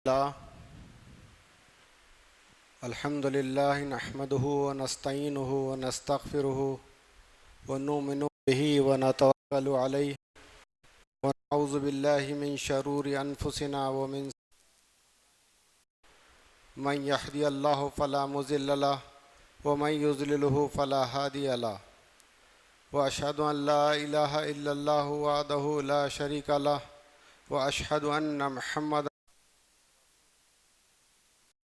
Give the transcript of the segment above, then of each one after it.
الله الحمد لله نحمده ونستعينه ونستغفره ونؤمن به ونتوكل عليه ونعوذ بالله من شرور أنفسنا من يهدي الله فلا مضل له ومن يضلله فلا هادي له وأشهد أن لا إله إلا الله وحده لا شريك له وأشهد أن محمدا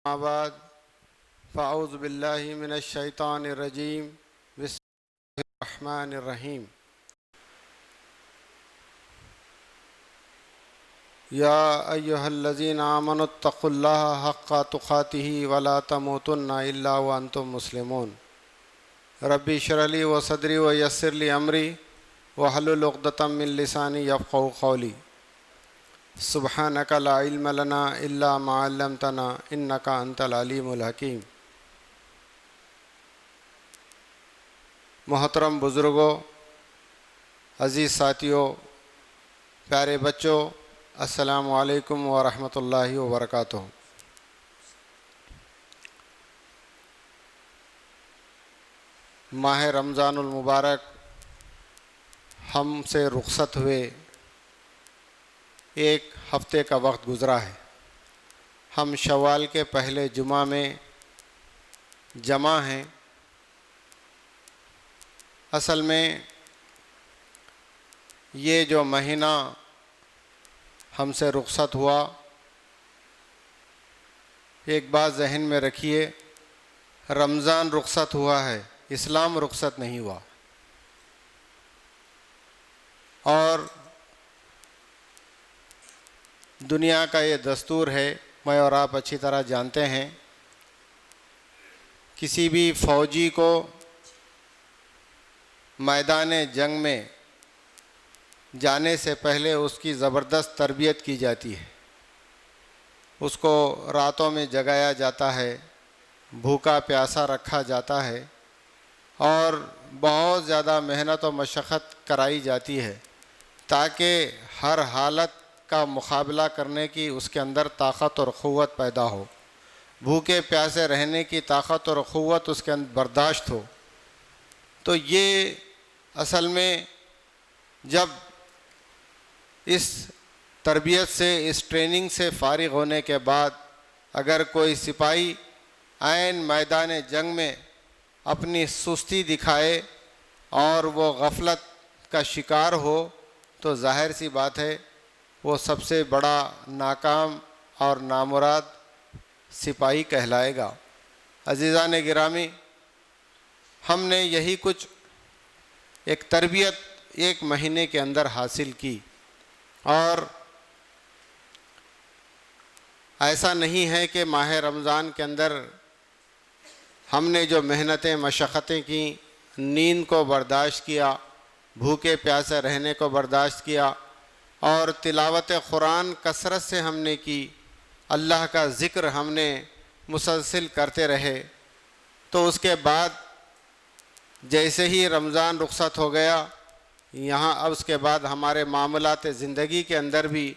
أما بعد فأعوذ بالله من الشيطان الرجيم بسم الله الرحمن الرحيم يا أيها الذين آمنوا اتقوا الله حق تقاته ولا تموتن إلا وأنتم مسلمون ربي اشرح لي وصدري ويسر لي أمري واحلل عقدة من لساني يفقهوا قولي سبحانك لا علم لنا إلا ما علمتنا إنك أنت العليم الحكيم محترم بزرگوں، عزیز ساتھیوں، پیارے بچوں، السلام علیکم ورحمۃ اللہ وبرکاتہ۔ ماہ رمضان المبارک ہم سے رخصت ہوئے ایک ہفتے کا وقت گزرا ہے۔ ہم شوال کے پہلے جمعہ میں جمع ہیں۔ اصل میں یہ جو مہینہ ہم سے رخصت ہوا، ایک بات ذہن میں رکھیے، رمضان رخصت ہوا ہے، اسلام رخصت نہیں ہوا۔ اور دنیا کا یہ دستور ہے، میں اور آپ اچھی طرح جانتے ہیں، کسی بھی فوجی کو میدان جنگ میں جانے سے پہلے اس کی زبردست تربیت کی جاتی ہے۔ اس کو راتوں میں جگایا جاتا ہے، بھوکا پیاسا رکھا جاتا ہے اور بہت زیادہ محنت و مشقت کرائی جاتی ہے تاکہ ہر حالت کا مقابلہ کرنے کی اس کے اندر طاقت اور قوت پیدا ہو، بھوکے پیاسے رہنے کی طاقت اور قوت اس کے اندر برداشت ہو۔ تو یہ اصل میں جب اس تربیت سے، اس ٹریننگ سے فارغ ہونے کے بعد اگر کوئی سپاہی عین میدان جنگ میں اپنی سستی دکھائے اور وہ غفلت کا شکار ہو تو ظاہر سی بات ہے وہ سب سے بڑا ناکام اور نامراد سپاہی کہلائے گا۔ عزیزان گرامی، ہم نے یہی کچھ ایک تربیت ایک مہینے کے اندر حاصل کی، اور ایسا نہیں ہے کہ ماہ رمضان کے اندر ہم نے جو محنتیں مشقتیں کی، نیند کو برداشت کیا، بھوکے پیاسے رہنے کو برداشت کیا اور تلاوت قرآن کثرت سے ہم نے کی، اللہ کا ذکر ہم نے مسلسل کرتے رہے، تو اس کے بعد جیسے ہی رمضان رخصت ہو گیا، یہاں اب اس کے بعد ہمارے معاملات زندگی کے اندر بھی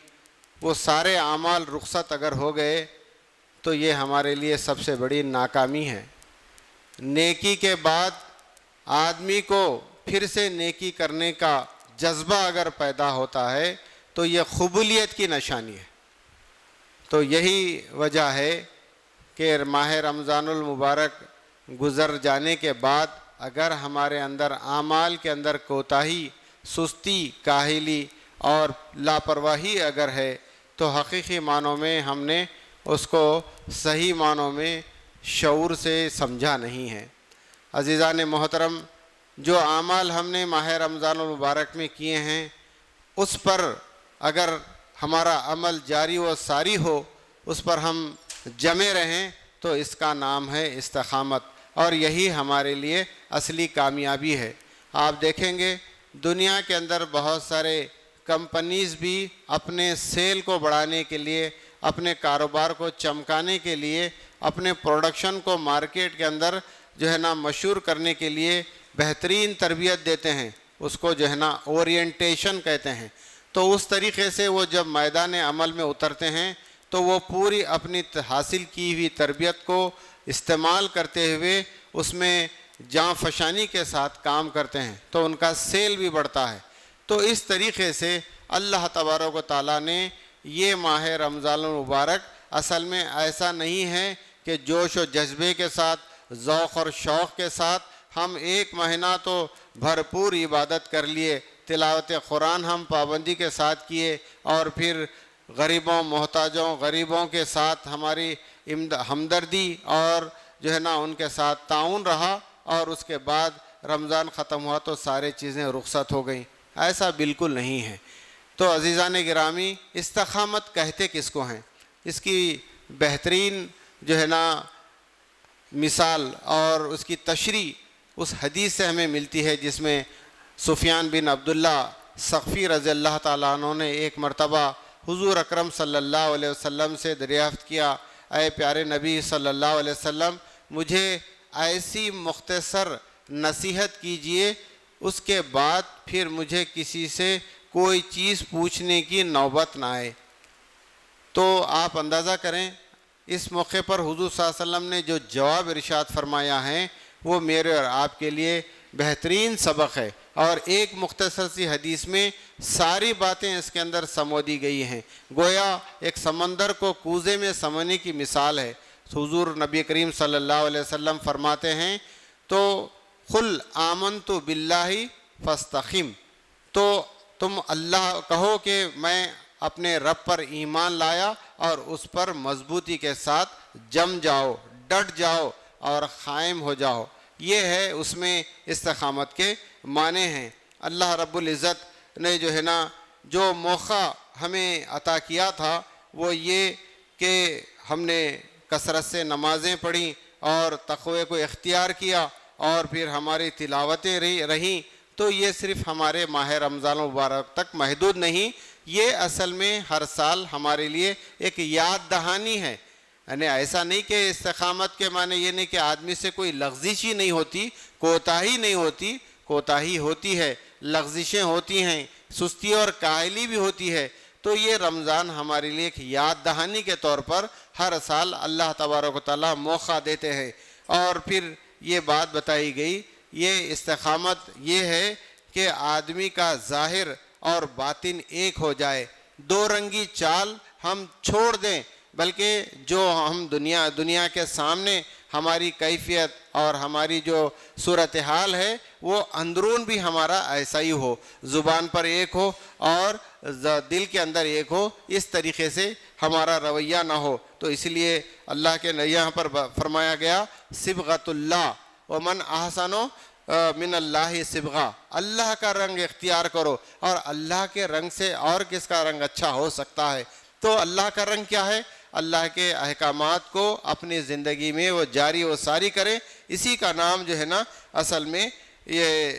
وہ سارے اعمال رخصت اگر ہو گئے تو یہ ہمارے لیے سب سے بڑی ناکامی ہے۔ نیکی کے بعد آدمی کو پھر سے نیکی کرنے کا جذبہ اگر پیدا ہوتا ہے تو یہ قبولیت کی نشانی ہے۔ تو یہی وجہ ہے کہ ماہ رمضان المبارک گزر جانے کے بعد اگر ہمارے اندر اعمال کے اندر کوتاہی، سستی، کاہلی اور لاپرواہی اگر ہے تو حقیقی معنوں میں ہم نے اس کو صحیح معنوں میں شعور سے سمجھا نہیں ہے۔ عزیزان محترم، جو اعمال ہم نے ماہ رمضان المبارک میں کیے ہیں اس پر اگر ہمارا عمل جاری و ساری ہو، اس پر ہم جمے رہیں تو اس کا نام ہے استقامت، اور یہی ہمارے لیے اصلی کامیابی ہے۔ آپ دیکھیں گے دنیا کے اندر بہت سارے کمپنیز بھی اپنے سیل کو بڑھانے کے لیے، اپنے کاروبار کو چمکانے کے لیے، اپنے پروڈکشن کو مارکیٹ کے اندر مشہور کرنے کے لیے بہترین تربیت دیتے ہیں، اس کو اورینٹیشن کہتے ہیں۔ تو اس طریقے سے وہ جب میدان عمل میں اترتے ہیں تو وہ پوری اپنی حاصل کی ہوئی تربیت کو استعمال کرتے ہوئے اس میں جاں فشانی کے ساتھ کام کرتے ہیں تو ان کا سیل بھی بڑھتا ہے۔ تو اس طریقے سے اللہ تبارک و تعالیٰ نے یہ ماہ رمضان المبارک اصل میں ایسا نہیں ہے کہ جوش و جذبے کے ساتھ، ذوق اور شوق کے ساتھ ہم ایک مہینہ تو بھرپور عبادت کر لیے، تلاوت قرآن ہم پابندی کے ساتھ کیے، اور پھر غریبوں محتاجوں غریبوں کے ساتھ ہماری ہمدردی اور جو ہے نا ان کے ساتھ تعاون رہا، اور اس کے بعد رمضان ختم ہوا تو سارے چیزیں رخصت ہو گئیں۔ ایسا بالکل نہیں ہے۔ تو عزیزان گرامی، استقامت کہتے کس کو ہیں؟ اس کی بہترین جو ہے نا مثال اور اس کی تشریح اس حدیث سے ہمیں ملتی ہے جس میں سفیان بن عبداللہ ثقفی رضی اللہ تعالیٰ عنہ نے ایک مرتبہ حضور اکرم صلی اللہ علیہ وسلم سے دریافت کیا، اے پیارے نبی صلی اللہ علیہ وسلم، مجھے ایسی مختصر نصیحت کیجئے، اس کے بعد پھر مجھے کسی سے کوئی چیز پوچھنے کی نوبت نہ آئے۔ تو آپ اندازہ کریں اس موقع پر حضور صلی اللہ علیہ وسلم نے جو جواب ارشاد فرمایا ہے وہ میرے اور آپ کے لیے بہترین سبق ہے، اور ایک مختصر سی حدیث میں ساری باتیں اس کے اندر سمو دی گئی ہیں، گویا ایک سمندر کو کوزے میں سمونے کی مثال ہے۔ حضور نبی کریم صلی اللہ علیہ وسلم فرماتے ہیں تو قل آمنت باللہ فاستقم، تو تم اللہ کہو کہ میں اپنے رب پر ایمان لایا اور اس پر مضبوطی کے ساتھ جم جاؤ، ڈٹ جاؤ اور قائم ہو جاؤ۔ یہ ہے اس میں استقامت کے معنی ہیں۔ اللہ رب العزت نے جو ہے نا جو موقع ہمیں عطا کیا تھا وہ یہ کہ ہم نے کثرت سے نمازیں پڑھیں اور تقوی کو اختیار کیا، اور پھر ہماری تلاوتیں رہیں، تو یہ صرف ہمارے ماہ رمضان المبارک تک محدود نہیں، یہ اصل میں ہر سال ہمارے لیے ایک یاد دہانی ہے۔ یعنی ایسا نہیں کہ استقامت کے معنی یہ نہیں کہ آدمی سے کوئی لغزش ہی نہیں ہوتی، کوتاہی نہیں ہوتی، کوتاہی ہوتی ہے، لغزشیں ہوتی ہیں، سستی اور کاہلی بھی ہوتی ہے۔ تو یہ رمضان ہمارے لیے ایک یاد دہانی کے طور پر ہر سال اللہ تبارک و تعالیٰ موقع دیتے ہیں۔ اور پھر یہ بات بتائی گئی، یہ استقامت یہ ہے کہ آدمی کا ظاہر اور باطن ایک ہو جائے، دو رنگی چال ہم چھوڑ دیں، بلکہ جو ہم دنیا کے سامنے ہماری کیفیت اور ہماری جو صورتحال ہے وہ اندرون بھی ہمارا ایسا ہی ہو، زبان پر ایک ہو اور دل کے اندر ایک ہو، اس طریقے سے ہمارا رویہ نہ ہو۔ تو اس لیے اللہ کے یہاں پر فرمایا گیا صبغۃ اللہ ومن احسن من اللہ صبغہ، اللہ کا رنگ اختیار کرو، اور اللہ کے رنگ سے اور کس کا رنگ اچھا ہو سکتا ہے؟ تو اللہ کا رنگ کیا ہے؟ اللہ کے احکامات کو اپنی زندگی میں وہ جاری و ساری کریں، اسی کا نام جو ہے نا اصل میں یہ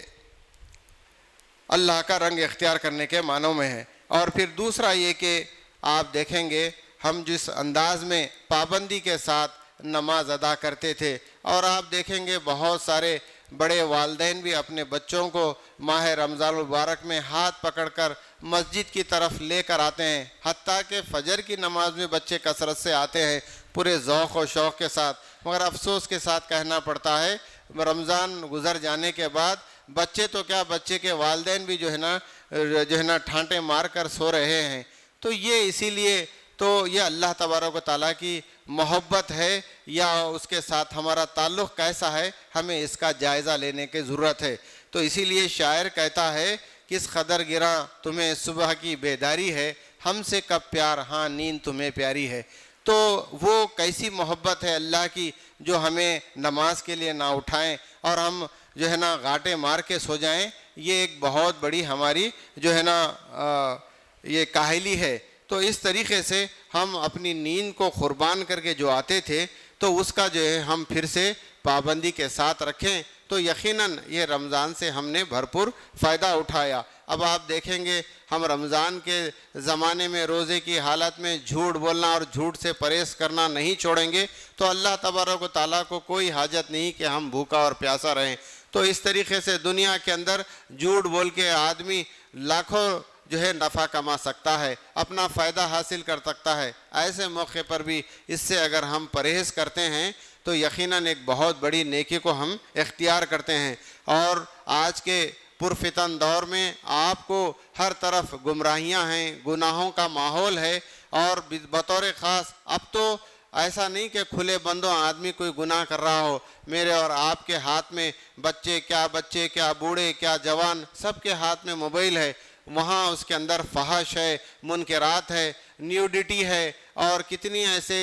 اللہ کا رنگ اختیار کرنے کے معنوں میں ہے۔ اور پھر دوسرا یہ کہ آپ دیکھیں گے ہم جس انداز میں پابندی کے ساتھ نماز ادا کرتے تھے، اور آپ دیکھیں گے بہت سارے بڑے والدین بھی اپنے بچوں کو ماہ رمضان المبارک میں ہاتھ پکڑ کر مسجد کی طرف لے کر آتے ہیں، حتیٰ کہ فجر کی نماز میں بچے کثرت سے آتے ہیں پورے ذوق و شوق کے ساتھ، مگر افسوس کے ساتھ کہنا پڑتا ہے رمضان گزر جانے کے بعد بچے تو کیا، بچے کے والدین بھی جو ہے نا ٹھانٹے مار کر سو رہے ہیں۔ تو یہ اسی لیے تو یہ اللہ تبارک و تعالیٰ کی محبت ہے یا اس کے ساتھ ہمارا تعلق کیسا ہے، ہمیں اس کا جائزہ لینے کی ضرورت ہے۔ تو اسی لیے شاعر کہتا ہے کس قدر گراں تمہیں صبح کی بیداری ہے، ہم سے کب پیار ہاں نیند تمہیں پیاری ہے۔ تو وہ کیسی محبت ہے اللہ کی جو ہمیں نماز کے لیے نہ اٹھائیں اور ہم جو ہے نا گھاٹے مار کے سو جائیں، یہ ایک بہت بڑی ہماری جو ہے نا یہ کاہلی ہے۔ تو اس طریقے سے ہم اپنی نیند کو قربان کر کے جو آتے تھے تو اس کا جو ہے ہم پھر سے پابندی کے ساتھ رکھیں تو یقیناً یہ رمضان سے ہم نے بھرپور فائدہ اٹھایا۔ اب آپ دیکھیں گے ہم رمضان کے زمانے میں روزے کی حالت میں جھوٹ بولنا اور جھوٹ سے پرہیز کرنا نہیں چھوڑیں گے تو اللہ تبارک و تعالیٰ کو کوئی حاجت نہیں کہ ہم بھوکا اور پیاسا رہیں۔ تو اس طریقے سے دنیا کے اندر جھوٹ بول کے آدمی لاکھوں جو ہے نفع کما سکتا ہے، اپنا فائدہ حاصل کر سکتا ہے۔ ایسے موقع پر بھی اس سے اگر ہم پرہیز کرتے ہیں تو یقیناً ایک بہت بڑی نیکی کو ہم اختیار کرتے ہیں۔ اور آج کے پرفتن دور میں آپ کو ہر طرف گمراہیاں ہیں، گناہوں کا ماحول ہے، اور بطور خاص اب تو ایسا نہیں کہ کھلے بندوں آدمی کوئی گناہ کر رہا ہو، میرے اور آپ کے ہاتھ میں بچے کیا بوڑھے کیا جوان سب کے ہاتھ میں موبائل ہے، وہاں اس کے اندر فحش ہے، منکرات ہے، نیوڈیٹی ہے، اور کتنی ایسے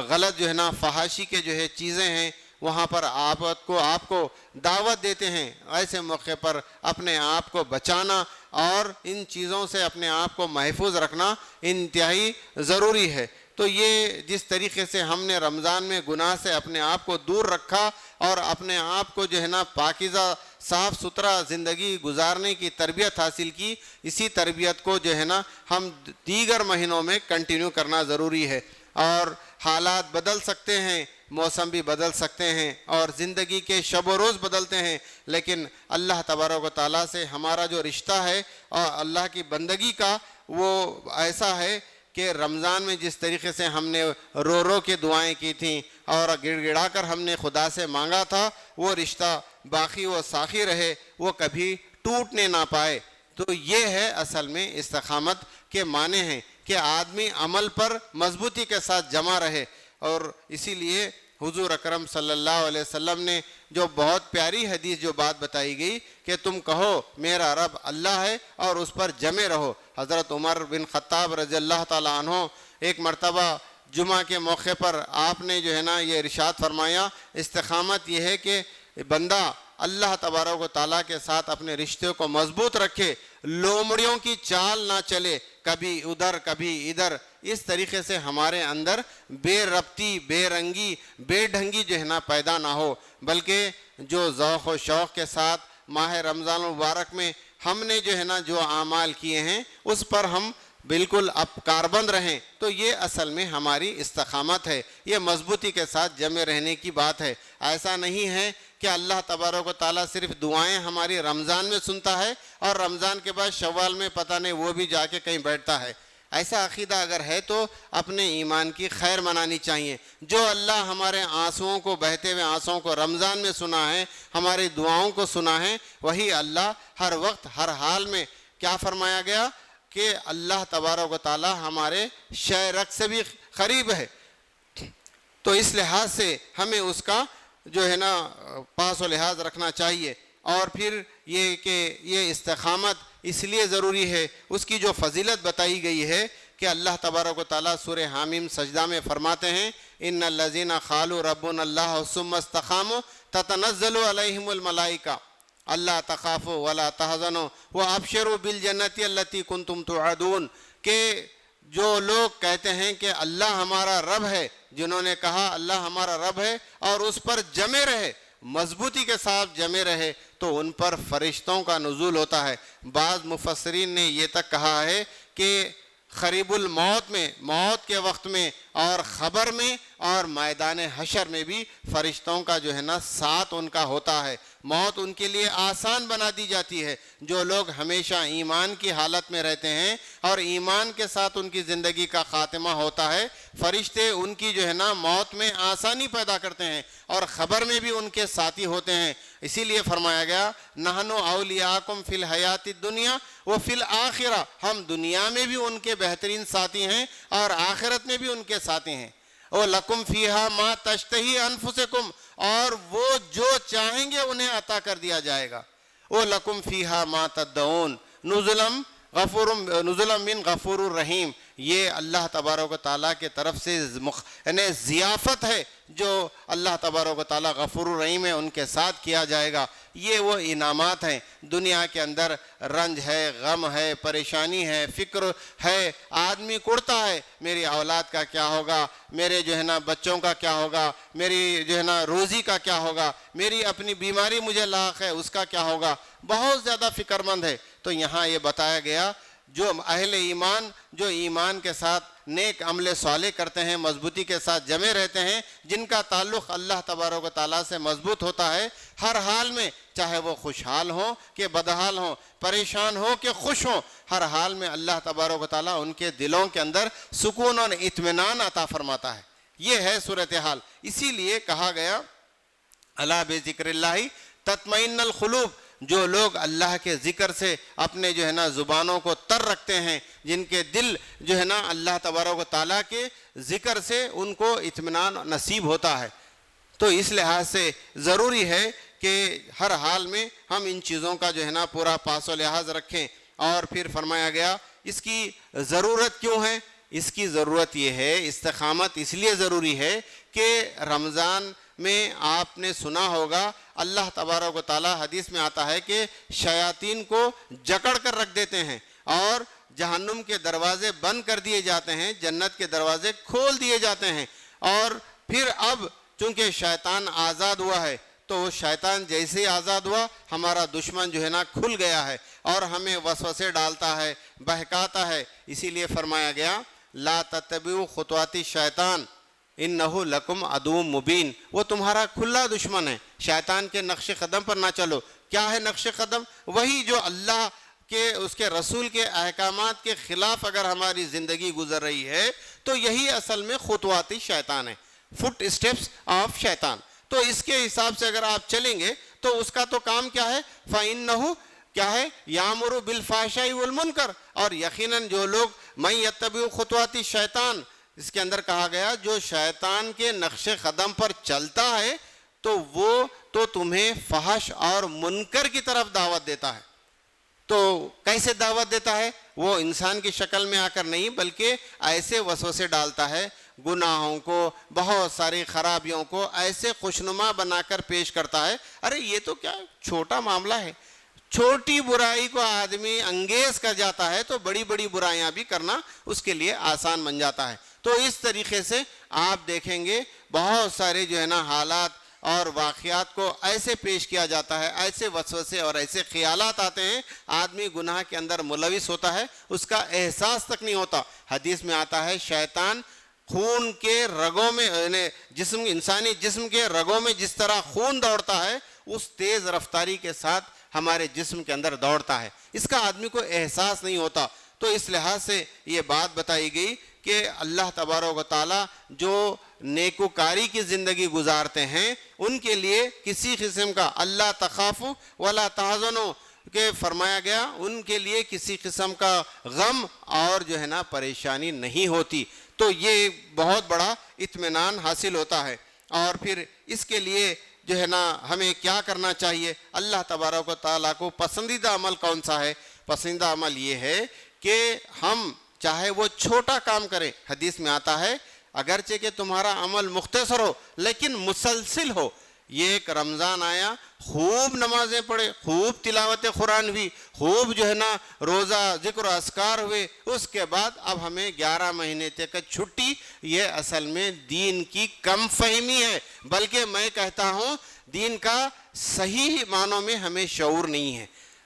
غلط جو ہے نا فحاشی کے جو ہے چیزیں ہیں، وہاں پر آپ کو دعوت دیتے ہیں۔ ایسے موقع پر اپنے آپ کو بچانا اور ان چیزوں سے اپنے آپ کو محفوظ رکھنا انتہائی ضروری ہے۔ تو یہ جس طریقے سے ہم نے رمضان میں گناہ سے اپنے آپ کو دور رکھا اور اپنے آپ کو جو ہے نا پاکیزہ صاف ستھرا زندگی گزارنے کی تربیت حاصل کی، اسی تربیت کو جو ہے نا ہم دیگر مہینوں میں کنٹینیو کرنا ضروری ہے۔ اور حالات بدل سکتے ہیں، موسم بھی بدل سکتے ہیں، اور زندگی کے شب و روز بدلتے ہیں، لیکن اللہ تبارک و تعالیٰ سے ہمارا جو رشتہ ہے اور اللہ کی بندگی کا وہ ایسا ہے کہ رمضان میں جس طریقے سے ہم نے رو کے دعائیں کی تھیں اور گڑ گڑا کر ہم نے خدا سے مانگا تھا، وہ رشتہ باقی و ساخی رہے، وہ کبھی ٹوٹنے نہ پائے۔ تو یہ ہے اصل میں استقامت کے معنی ہیں کہ آدمی عمل پر مضبوطی کے ساتھ جمع رہے۔ اور اسی لیے حضور اکرم صلی اللہ علیہ وسلم نے جو بہت پیاری حدیث جو بات بتائی گئی کہ تم کہو میرا رب اللہ ہے اور اس پر جمے رہو۔ حضرت عمر بن خطاب رضی اللہ تعالیٰ عنہ ایک مرتبہ جمعہ کے موقع پر آپ نے جو ہے نا یہ ارشاد فرمایا، استقامت یہ ہے کہ بندہ اللہ تبارک و تعالیٰ کے ساتھ اپنے رشتے کو مضبوط رکھے، لومڑیوں کی چال نہ چلے، کبھی ادھر کبھی ادھر، اس طریقے سے ہمارے اندر بے ربطی، بے رنگی، بے ڈھنگی جو ہے نا پیدا نہ ہو، بلکہ جو ذوق و شوق کے ساتھ ماہ رمضان المبارک میں ہم نے جو ہے نا جو اعمال کیے ہیں اس پر ہم بالکل اب کاربند رہیں، تو یہ اصل میں ہماری استقامت ہے، یہ مضبوطی کے ساتھ جمع رہنے کی بات ہے۔ ایسا نہیں ہے کہ اللہ تبارک و تعالیٰ صرف دعائیں ہماری رمضان میں سنتا ہے اور رمضان کے بعد شوال میں پتہ نہیں وہ بھی جا کے کہیں بیٹھتا ہے۔ ایسا عقیدہ اگر ہے تو اپنے ایمان کی خیر منانی چاہیے۔ جو اللہ ہمارے آنسوؤں کو، بہتے ہوئے آنسوؤں کو رمضان میں سنا ہے، ہماری دعاؤں کو سنا ہے، وہی اللہ ہر وقت ہر حال میں کیا فرمایا گیا کہ اللہ تبارک و تعالیٰ ہمارے شعرک سے بھی قریب ہے۔ تو اس لحاظ سے ہمیں اس کا جو ہے نا پاس و لحاظ رکھنا چاہیے۔ اور پھر یہ کہ یہ استقامت اس لیے ضروری ہے، اس کی جو فضیلت بتائی گئی ہے کہ اللہ تبارک و تعالیٰ سورہ حامیم سجدہ میں فرماتے ہیں، ان الذین قالوا ربنا اللہ ثم استقاموا تتنزل علیہم الملائکہ اللہ تخافوا ولا تحزنوا وابشروا بالجنۃ التی کنتم توعدون، کہ جو لوگ کہتے ہیں کہ اللہ ہمارا رب ہے، جنہوں نے کہا اللہ ہمارا رب ہے اور اس پر جمے رہے، مضبوطی کے ساتھ جمے رہے، تو ان پر فرشتوں کا نزول ہوتا ہے۔ بعض مفسرین نے یہ تک کہا ہے کہ قریب الموت میں، موت کے وقت میں اور خبر میں اور میدان حشر میں بھی فرشتوں کا جو ہے نا ساتھ ان کا ہوتا ہے، موت ان کے لیے آسان بنا دی جاتی ہے۔ جو لوگ ہمیشہ ایمان کی حالت میں رہتے ہیں اور ایمان کے ساتھ ان کی زندگی کا خاتمہ ہوتا ہے، فرشتے ان کی جو ہے نا موت میں آسانی پیدا کرتے ہیں اور خبر میں بھی ان کے ساتھی ہوتے ہیں۔ اسی لیے فرمایا گیا، نحن اولیاءکم فی الحیات الدنیا وفی الآخرہ، ہم دنیا میں بھی ان کے بہترین ساتھی ہیں اور آخرت میں بھی ان کے ساتھی ہیں۔ وَلَكُمْ فِيهَا مَا تَشْتَهِي أَنفُسُكُمْ، اور وہ جو چاہیں گے انہیں عطا کر دیا جائے گا۔ وَلَكُمْ فِيهَا مَا تَدَّعُونَ نُزُلًا مِّن غَفُورٍ الرحیم، یہ اللہ تبارک و تعالیٰ کے طرف سے یعنی ضیافت ہے جو اللہ تبارک و تعالیٰ غفور الرحیم ہے ان کے ساتھ کیا جائے گا۔ یہ وہ انعامات ہیں۔ دنیا کے اندر رنج ہے، غم ہے، پریشانی ہے، فکر ہے، آدمی کڑتا ہے، میری اولاد کا کیا ہوگا، میرے جو ہے نا بچوں کا کیا ہوگا، میری جو ہے نا روزی کا کیا ہوگا، میری اپنی بیماری مجھے لاحق ہے اس کا کیا ہوگا، بہت زیادہ فکر مند ہے۔ تو یہاں یہ بتایا گیا جو اہل ایمان جو ایمان کے ساتھ نیک عمل صالح کرتے ہیں، مضبوطی کے ساتھ جمے رہتے ہیں، جن کا تعلق اللہ تبارک و تعالیٰ سے مضبوط ہوتا ہے، ہر حال میں چاہے وہ خوشحال ہوں کہ بدحال ہوں، پریشان ہو کہ خوش ہوں، ہر حال میں اللہ تبارک و تعالیٰ ان کے دلوں کے اندر سکون اور اطمینان عطا فرماتا ہے۔ یہ ہے صورتحال۔ اسی لیے کہا گیا الا بذکر اللہ تطمئن القلوب، جو لوگ اللہ کے ذکر سے اپنے جو ہے نا زبانوں کو تر رکھتے ہیں، جن کے دل جو ہے نا اللہ تبارک و تعالیٰ کے ذکر سے ان کو اطمینان نصیب ہوتا ہے۔ تو اس لحاظ سے ضروری ہے کہ ہر حال میں ہم ان چیزوں کا جو ہے نا پورا پاس و لحاظ رکھیں۔ اور پھر فرمایا گیا اس کی ضرورت کیوں ہے؟ اس کی ضرورت یہ ہے، استقامت اس لیے ضروری ہے کہ رمضان میں آپ نے سنا ہوگا اللہ تبارک و تعالیٰ حدیث میں آتا ہے کہ شیاطین کو جکڑ کر رکھ دیتے ہیں اور جہنم کے دروازے بند کر دیے جاتے ہیں، جنت کے دروازے کھول دیے جاتے ہیں۔ اور پھر اب چونکہ شیطان آزاد ہوا ہے تو وہ شیطان جیسے ہی آزاد ہوا ہمارا دشمن جو ہے نا کھل گیا ہے اور ہمیں وسوسے ڈالتا ہے، بہکاتا ہے۔ اسی لیے فرمایا گیا لا تتبعوا خطوات الشیطان انہ لکم عدو مبین، وہ تمہارا کھلا دشمن ہے، شیطان کے نقش قدم پر نہ چلو۔ کیا ہے نقش قدم؟ وہی جو اللہ کے اس کے رسول کے احکامات کے خلاف اگر ہماری زندگی گزر رہی ہے تو یہی اصل میں خطوات شیطان ہے، فٹ اسٹیپس آف شیطان۔ تو اس کے حساب سے اگر آپ چلیں گے تو اس کا تو کام کیا ہے؟ فَإِنَّهُ کیا ہے؟ یامر بالفحشاء والمنکر، اور یقیناً جو لوگ من یتبع خطوات الشیطان، اس کے اندر کہا گیا جو شیطان کے نقش قدم پر چلتا ہے تو وہ تو تمہیں فحش اور منکر کی طرف دعوت دیتا ہے۔ تو کیسے دعوت دیتا ہے؟ وہ انسان کی شکل میں آ کر نہیں، بلکہ ایسے وسوسے ڈالتا ہے، گناہوں کو، بہت ساری خرابیوں کو ایسے خوشنما بنا کر پیش کرتا ہے۔ ارے یہ تو کیا چھوٹا معاملہ ہے، چھوٹی برائی کو آدمی انگیز کر جاتا ہے تو بڑی بڑی برائیاں بھی کرنا اس کے لیے آسان بن جاتا ہے۔ تو اس طریقے سے آپ دیکھیں گے بہت سارے جو ہے نا حالات اور واقعات کو ایسے پیش کیا جاتا ہے، ایسے وسوسے اور ایسے خیالات آتے ہیں، آدمی گناہ کے اندر ملوث ہوتا ہے، اس کا احساس تک نہیں ہوتا۔ حدیث میں آتا ہے شیطان خون کے رگوں میں، یعنی انسانی جسم کے رگوں میں جس طرح خون دوڑتا ہے اس تیز رفتاری کے ساتھ ہمارے جسم کے اندر دوڑتا ہے، اس کا آدمی کو احساس نہیں ہوتا۔ تو اس لحاظ سے یہ بات بتائی گئی کہ اللہ تبارک و تعالیٰ جو نیکوکاری کی زندگی گزارتے ہیں ان کے لیے کسی قسم کا اللہ تخافوا ولا تحزنوا کہ فرمایا گیا ان کے لیے کسی قسم کا غم اور جو ہے نا پریشانی نہیں ہوتی۔ تو یہ بہت بڑا اطمینان حاصل ہوتا ہے۔ اور پھر اس کے لیے جو ہے نا ہمیں کیا کرنا چاہیے؟ اللہ تبارک و تعالیٰ کو پسندیدہ عمل کون سا ہے؟ پسندیدہ عمل یہ ہے کہ ہم چاہے وہ چھوٹا کام کریں، حدیث میں آتا ہے اگرچہ کہ تمہارا عمل مختصر ہو لیکن مسلسل ہو۔ یہ ایک رمضان آیا، خوب نمازیں پڑھے، خوب تلاوت قرآن ہوئی، خوب جو ہے نا روزہ ذکر و اذکار ہوئے، اس کے بعد اب ہمیں 11 مہینے تک چھٹی۔ یہ اصل میں دین کی کم فہمی ہے، بلکہ میں کہتا ہوں دین کا صحیح معنوں میں ہمیں شعور نہیں ہے۔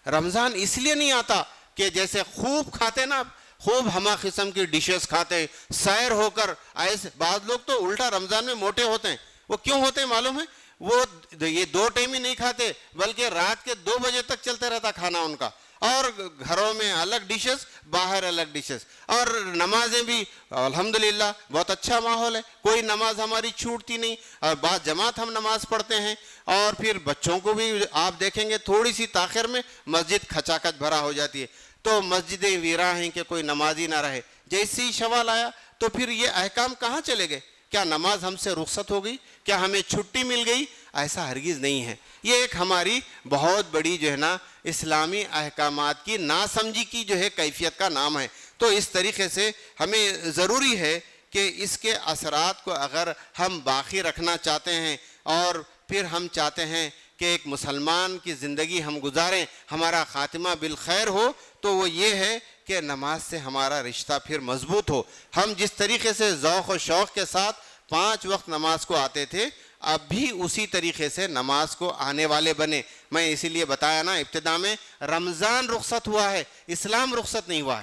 رمضان اس لیے نہیں آتا کہ جیسے خوب کھاتے نا، خوب ہمہ قسم کی ڈشز کھاتے، سیر ہو کر ایسے، بعض لوگ تو الٹا رمضان میں موٹے ہوتے ہیں۔ وہ کیوں ہوتے ہیں معلوم ہے؟ وہ یہ 2 ٹائم ہی نہیں کھاتے بلکہ رات کے 2 بجے تک چلتے رہتا کھانا ان کا، اور گھروں میں الگ ڈشز، باہر الگ ڈشز، اور نمازیں بھی الحمدللہ بہت اچھا ماحول ہے، کوئی نماز ہماری چھوٹتی نہیں، اور بعض جماعت ہم نماز پڑھتے ہیں۔ اور پھر بچوں کو بھی آپ دیکھیں گے تھوڑی سی تاخیر میں مسجد کھچاکھچ بھرا ہو جاتی ہے، تو مسجدیں ویراں ہیں کہ کوئی نمازی نہ رہے۔ جیسے ہی شوال آیا تو پھر یہ احکام کہاں چلے گئے؟ کیا نماز ہم سے رخصت ہو گئی؟ کیا ہمیں چھٹی مل گئی؟ ایسا ہرگز نہیں ہے۔ یہ ایک ہماری بہت بڑی جو ہے نا اسلامی احکامات کی ناسمجھی کی جو ہے کیفیت کا نام ہے۔ تو اس طریقے سے ہمیں ضروری ہے کہ اس کے اثرات کو اگر ہم باقی رکھنا چاہتے ہیں اور پھر ہم چاہتے ہیں کہ ایک مسلمان کی زندگی ہم گزاریں، ہمارا خاتمہ بالخیر ہو، تو وہ یہ ہے کہ نماز سے ہمارا رشتہ پھر مضبوط ہو۔ ہم جس طریقے سے ذوق و شوق کے ساتھ 5 وقت نماز کو آتے تھے، اب بھی اسی طریقے سے نماز کو آنے والے بنے۔ میں اسی لیے بتایا نا ابتدا میں، رمضان رخصت ہوا ہے، اسلام رخصت نہیں ہوا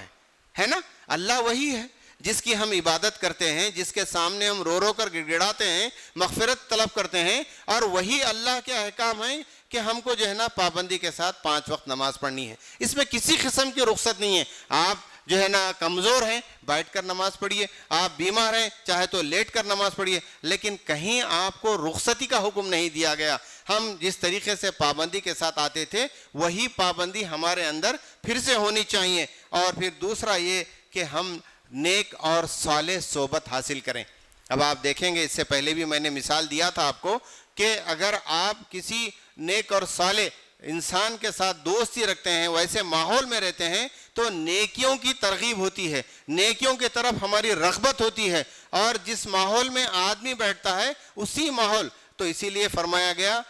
ہے نا؟ اللہ وہی ہے جس کی ہم عبادت کرتے ہیں، جس کے سامنے ہم رو رو کر گڑگڑاتے ہیں، مغفرت طلب کرتے ہیں، اور وہی اللہ کے احکام ہیں کہ ہم کو جو ہے نا پابندی کے ساتھ 5 وقت نماز پڑھنی ہے۔ اس میں کسی قسم کی رخصت نہیں ہے۔ آپ جو ہے نا کمزور ہیں، بیٹھ کر نماز پڑھیے، آپ بیمار ہیں چاہے تو لیٹ کر نماز پڑھیے، لیکن کہیں آپ کو رخصتی کا حکم نہیں دیا گیا۔ ہم جس طریقے سے پابندی کے ساتھ آتے تھے وہی پابندی ہمارے اندر پھر سے ہونی چاہیے۔ اور پھر دوسرا یہ کہ ہم نیک اور صالح صحبت حاصل کریں۔ اب آپ دیکھیں گے، اس سے پہلے بھی میں نے مثال دیا تھا آپ کو کہ اگر آپ کسی نیک اور صالح انسان کے ساتھ دوستی رکھتے ہیں، ویسے ماحول میں رہتے ہیں، تو نیکیوں کی ترغیب ہوتی ہے، نیکیوں کی طرف ہماری رغبت ہوتی ہے، اور جس ماحول میں آدمی بیٹھتا ہے اسی ماحول، تو اسی لیے فرمایا گیا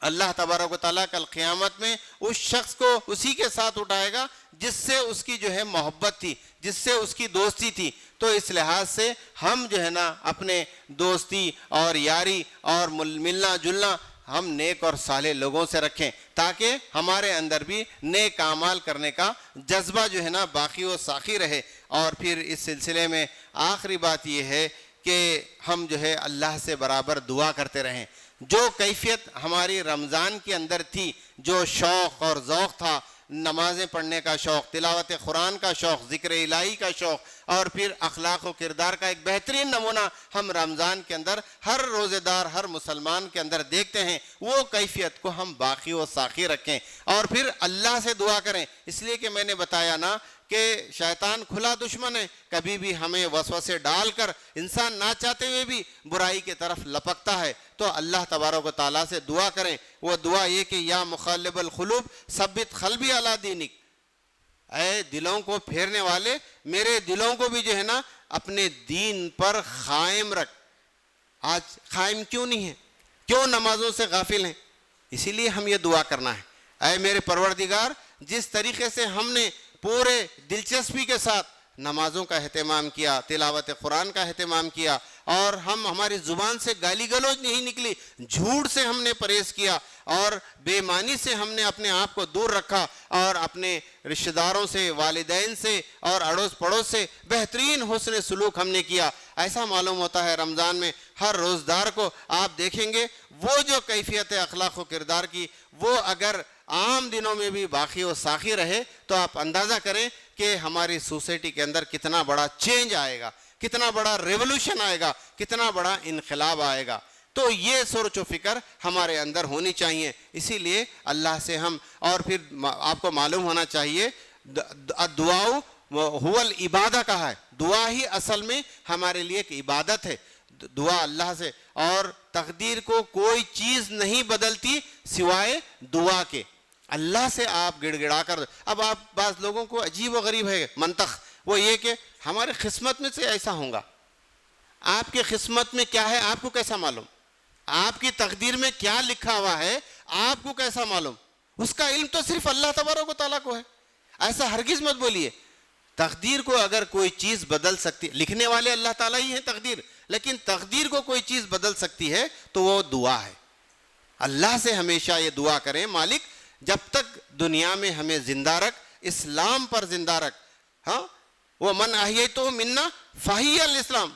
اللہ تبارک و تعالیٰ کل قیامت میں اس شخص کو اسی کے ساتھ اٹھائے گا جس سے اس کی جو ہے محبت تھی، جس سے اس کی دوستی تھی۔ تو اس لحاظ سے ہم جو ہے نا اپنے دوستی اور یاری اور ملنا جلنا ہم نیک اور صالح لوگوں سے رکھیں، تاکہ ہمارے اندر بھی نیک اعمال کرنے کا جذبہ جو ہے نا باقی و ساقی رہے۔ اور پھر اس سلسلے میں آخری بات یہ ہے کہ ہم جو ہے اللہ سے برابر دعا کرتے رہیں۔ جو کیفیت ہماری رمضان کے اندر تھی، جو شوق اور ذوق تھا، نمازیں پڑھنے کا شوق، تلاوت قرآن کا شوق، ذکر الہی کا شوق، اور پھر اخلاق و کردار کا ایک بہترین نمونہ ہم رمضان کے اندر ہر روزے دار، ہر مسلمان کے اندر دیکھتے ہیں، وہ کیفیت کو ہم باقی و ساقی رکھیں، اور پھر اللہ سے دعا کریں۔ اس لیے کہ میں نے بتایا نا کہ شیطان کھلا دشمن ہے، کبھی بھی ہمیں وسوسے ڈال کر انسان نہ چاہتے ہوئے بھی برائی کی طرف لپکتا ہے۔ تو اللہ تبارک و تعالیٰ سے دعا کریں، وہ دعا یہ کہ یا مقلب القلوب ثبت قلبی علی دینک، اے دلوں کو پھیرنے والے میرے دلوں کو بھی جو ہے نا اپنے دین پر قائم رکھ۔ آج قائم کیوں نہیں ہے؟ کیوں نمازوں سے غافل ہیں؟ اسی لیے ہم یہ دعا کرنا ہے، اے میرے پروردگار، جس طریقے سے ہم نے پورے دلچسپی کے ساتھ نمازوں کا اہتمام کیا، تلاوت قرآن کا اہتمام کیا، اور ہماری زبان سے گالی گلوچ نہیں نکلی، جھوٹ سے ہم نے پرہیز کیا، اور بے معنی سے ہم نے اپنے آپ کو دور رکھا، اور اپنے رشتہ داروں سے، والدین سے اور اڑوس پڑوس سے بہترین حسن سلوک ہم نے کیا۔ ایسا معلوم ہوتا ہے رمضان میں ہر روزدار کو آپ دیکھیں گے وہ جو کیفیت ہے اخلاق و کردار کی، وہ اگر عام دنوں میں بھی باقی و ساقی رہے تو آپ اندازہ کریں کہ ہماری سوسائٹی کے اندر کتنا بڑا چینج آئے گا، کتنا بڑا ریولوشن آئے گا، کتنا بڑا انقلاب آئے گا۔ تو یہ سوچ و فکر ہمارے اندر ہونی چاہیے۔ اسی لیے اللہ سے ہم، اور پھر آپ کو معلوم ہونا چاہیے دعا هو العبادہ کہا ہے، دعا ہی اصل میں ہمارے لیے ایک عبادت ہے۔ دعا اللہ سے، اور تقدیر کو کوئی چیز نہیں بدلتی سوائے دعا کے۔ اللہ سے آپ گڑ گڑا کر، اب آپ بعض لوگوں کو عجیب و غریب ہے منطق، وہ یہ کہ ہمارے قسمت میں سے ایسا ہوگا، آپ کی قسمت میں کیا ہے آپ کو کیسا معلوم؟ آپ کی تقدیر میں کیا لکھا ہوا ہے آپ کو کیسا معلوم؟ اس کا علم تو صرف اللہ تبارک و تعالیٰ کو ہے۔ ایسا ہرگز مت بولیے۔ تقدیر کو اگر کوئی چیز بدل سکتی، لکھنے والے اللہ تعالیٰ ہی ہیں تقدیر، لیکن تقدیر کو کوئی چیز بدل سکتی ہے تو وہ دعا ہے۔ اللہ سے ہمیشہ یہ دعا کریں، مالک جب تک دنیا میں ہمیں زندہ رکھ، اسلام پر زندہ رکھ۔ ہاں وہ من احییتہ منا فہی الاسلام۔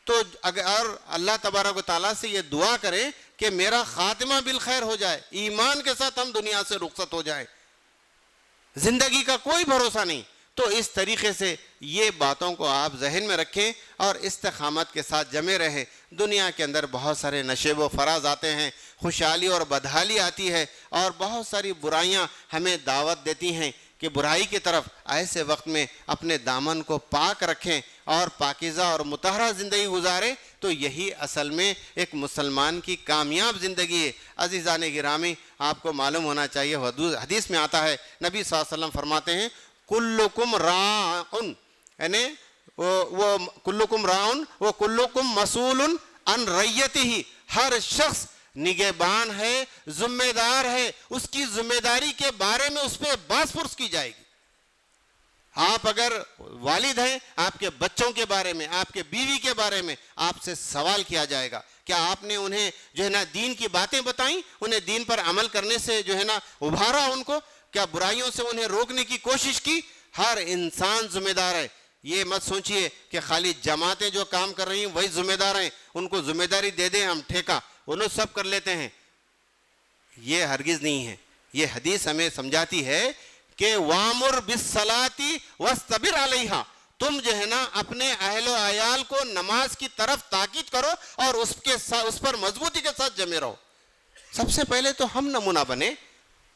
تو اگر اللہ تبارک و تعالیٰ سے یہ دعا کریں کہ میرا خاتمہ بالخیر ہو جائے، ایمان کے ساتھ ہم دنیا سے رخصت ہو جائیں، زندگی کا کوئی بھروسہ نہیں، تو اس طریقے سے یہ باتوں کو آپ ذہن میں رکھیں اور استقامت کے ساتھ جمے رہیں۔ دنیا کے اندر بہت سارے نشیب و فراز آتے ہیں، خوشحالی اور بدحالی آتی ہے، اور بہت ساری برائیاں ہمیں دعوت دیتی ہیں کہ برائی کی طرف۔ ایسے وقت میں اپنے دامن کو پاک رکھیں اور پاکیزہ اور مطہرہ زندگی گزاریں، تو یہی اصل میں ایک مسلمان کی کامیاب زندگی ہے۔ عزیزان گرامی، آپ کو معلوم ہونا چاہیے، حدیث میں آتا ہے، نبی صلی اللہ علیہ وسلم فرماتے ہیں کلکم راعن، یعنی وہ کلکم راعن و کلکم مسئول عن رعیتہ، ہر شخص نگہبان ہے، ذمہ دار ہے، اس کی ذمہ داری کے بارے میں اس پہ باس پرس کی جائے گی۔ آپ اگر والد ہیں، آپ کے بچوں کے بارے میں، آپ کے بیوی کے بارے میں آپ سے سوال کیا جائے گا، کیا آپ نے انہیں جو ہے نا دین کی باتیں بتائیں، انہیں دین پر عمل کرنے سے جو ہے نا ابھارا، ان کو کیا برائیوں سے انہیں روکنے کی کوشش کی؟ ہر انسان ذمہ دار ہے۔ یہ مت سوچئے کہ خالی جماعتیں جو کام کر رہی ہیں وہی ذمہ دار ہیں، ان کو ذمہ داری دے دیں ہم ٹھیکہ، انہوں سب کر لیتے ہیں، یہ ہرگز نہیں ہے۔ یہ حدیث ہمیں سمجھاتی ہے کہ وامر بالصلاۃ واصطبر علیہا، تم جو ہے نا اپنے اہل و عیال کو نماز کی طرف تاکید کرو اور اس پر مضبوطی کے ساتھ جمے رہو۔ سب سے پہلے تو ہم نمونہ بنے،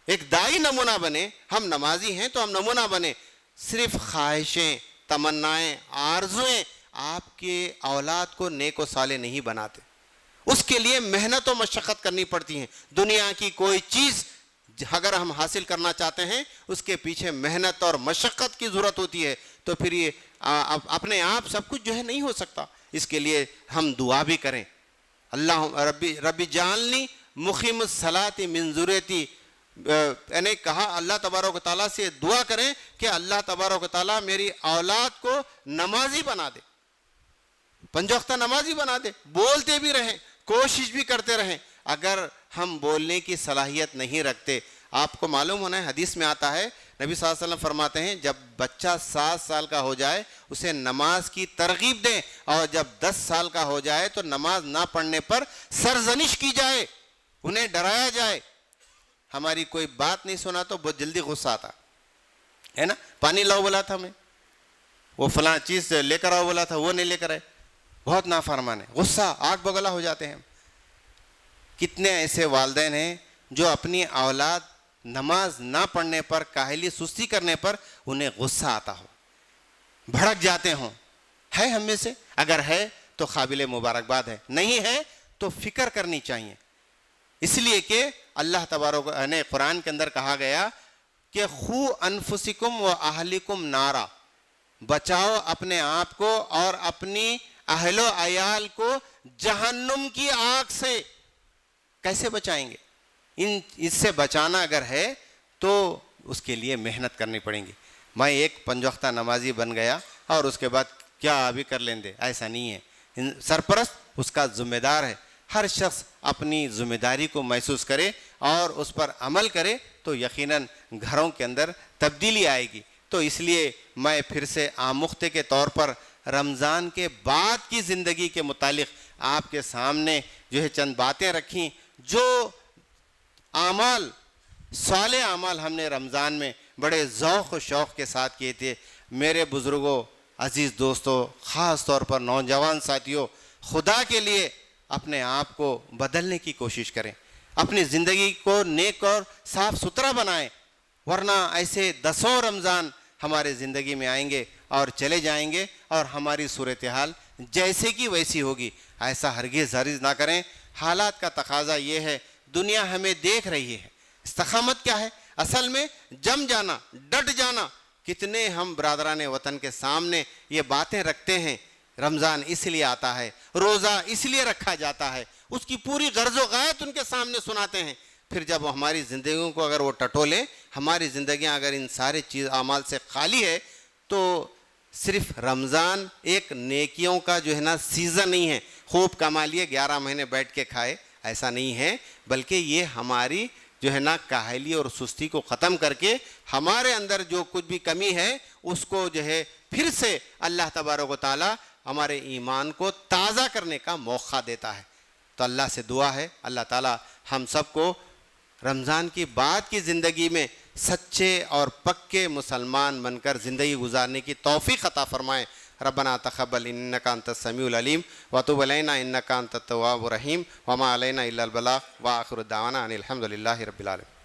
ایک دائی نمونہ بنے، ہم نمازی ہیں تو ہم نمونہ بنے۔ صرف خواہشیں، تمنائیں، آرزویں آپ کے اولاد کو نیک و صالح نہیں بناتے، اس کے لیے محنت و مشقت کرنی پڑتی ہیں۔ دنیا کی کوئی چیز اگر ہم حاصل کرنا چاہتے ہیں اس کے پیچھے محنت اور مشقت کی ضرورت ہوتی ہے، تو پھر یہ اپنے آپ سب کچھ جو ہے نہیں ہو سکتا۔ اس کے لیے ہم دعا بھی کریں، اللہ ربی جعلنی مقیم الصلاۃ من ذریتی، یعنی کہا اللہ تبارک و تعالیٰ سے دعا کریں کہ اللہ تبارک و تعالیٰ میری اولاد کو نمازی بنا دے، پنج وقتہ نمازی بنا دے، بولتے بھی رہیں، کوشش بھی کرتے رہیں۔ اگر ہم بولنے کی صلاحیت نہیں رکھتے، آپ کو معلوم ہونا ہے حدیث میں آتا ہے، نبی صلی اللہ علیہ وسلم فرماتے ہیں جب بچہ 7 سال کا ہو جائے اسے نماز کی ترغیب دیں، اور جب 10 سال کا ہو جائے تو نماز نہ پڑھنے پر سرزنش کی جائے، انہیں ڈرایا جائے۔ ہماری کوئی بات نہیں سنا تو بہت جلدی غصہ آتا ہے نا، پانی لاؤ بولا تھا میں، وہ فلاں چیز لے کر آؤ بولا تھا وہ نہیں لے کر آئے، بہت نافرمان ہے، غصہ آگ بگلا ہو جاتے ہیں۔ کتنے ایسے والدین ہیں جو اپنی اولاد نماز نہ پڑھنے پر، کاہلی سستی کرنے پر انہیں غصہ آتا ہو، بھڑک جاتے ہوں۔ ہے ہم میں سے؟ اگر ہے تو قابل مبارکباد ہے، نہیں ہے تو فکر کرنی چاہیے، اس لیے کہ اللہ تبارک نے قرآن کے اندر کہا گیا کہ خو انفسکم و اہلکم نارا، بچاؤ اپنے آپ کو اور اپنی اہل و عیال کو جہنم کی آگ سے۔ کیسے بچائیں گے؟ اس سے بچانا اگر ہے تو اس کے لیے محنت کرنی پڑیں گی۔ میں ایک 5 وقتہ نمازی بن گیا اور اس کے بعد کیا ابھی کر لیں دے، ایسا نہیں ہے۔ سرپرست اس کا ذمہ دار ہے، ہر شخص اپنی ذمہ داری کو محسوس کرے اور اس پر عمل کرے تو یقیناً گھروں کے اندر تبدیلی آئے گی۔ تو اس لیے میں پھر سے آموختے کے طور پر رمضان کے بعد کی زندگی کے متعلق آپ کے سامنے جو ہے چند باتیں رکھیں، جو اعمال، صالح اعمال ہم نے رمضان میں بڑے ذوق و شوق کے ساتھ کیے تھے۔ میرے بزرگوں، عزیز دوستوں، خاص طور پر نوجوان ساتھیوں، خدا کے لیے اپنے آپ کو بدلنے کی کوشش کریں، اپنی زندگی کو نیک اور صاف ستھرا بنائیں، ورنہ ایسے 10 رمضان ہمارے زندگی میں آئیں گے اور چلے جائیں گے اور ہماری صورتحال جیسے کی ویسی ہوگی۔ ایسا ہرگز نہ کریں۔ حالات کا تقاضا یہ ہے، دنیا ہمیں دیکھ رہی ہے۔ استقامت کیا ہے؟ اصل میں جم جانا، ڈٹ جانا۔ کتنے ہم برادران وطن کے سامنے یہ باتیں رکھتے ہیں، رمضان اس لیے آتا ہے، روزہ اس لیے رکھا جاتا ہے، اس کی پوری غرض و غایت ان کے سامنے سناتے ہیں۔ پھر جب ہماری زندگیوں کو اگر وہ ٹٹولیں، ہماری زندگیاں اگر ان سارے اعمال سے خالی ہے، تو صرف رمضان ایک نیکیوں کا جو ہے نا سیزن نہیں ہے، خوب کما لیے 11 مہینے بیٹھ کے کھائے، ایسا نہیں ہے، بلکہ یہ ہماری جو ہے نا کاہلی اور سستی کو ختم کر کے ہمارے اندر جو کچھ بھی کمی ہے اس کو جو ہے پھر سے اللہ تبارک و تعالی ہمارے ایمان کو تازہ کرنے کا موقع دیتا ہے۔ تو اللہ سے دعا ہے اللہ تعالی ہم سب کو رمضان کی بعد کی زندگی میں سچے اور پکے مسلمان بن کر زندگی گزارنے کی توفیق عطا فرمائے۔ ربنا تقبل انک انت السمیع العلیم وتب علینا انک انت التواب الرحیم وما علینا الا البلاغ وآخر دعوانا ان الحمد للہ رب العالمین۔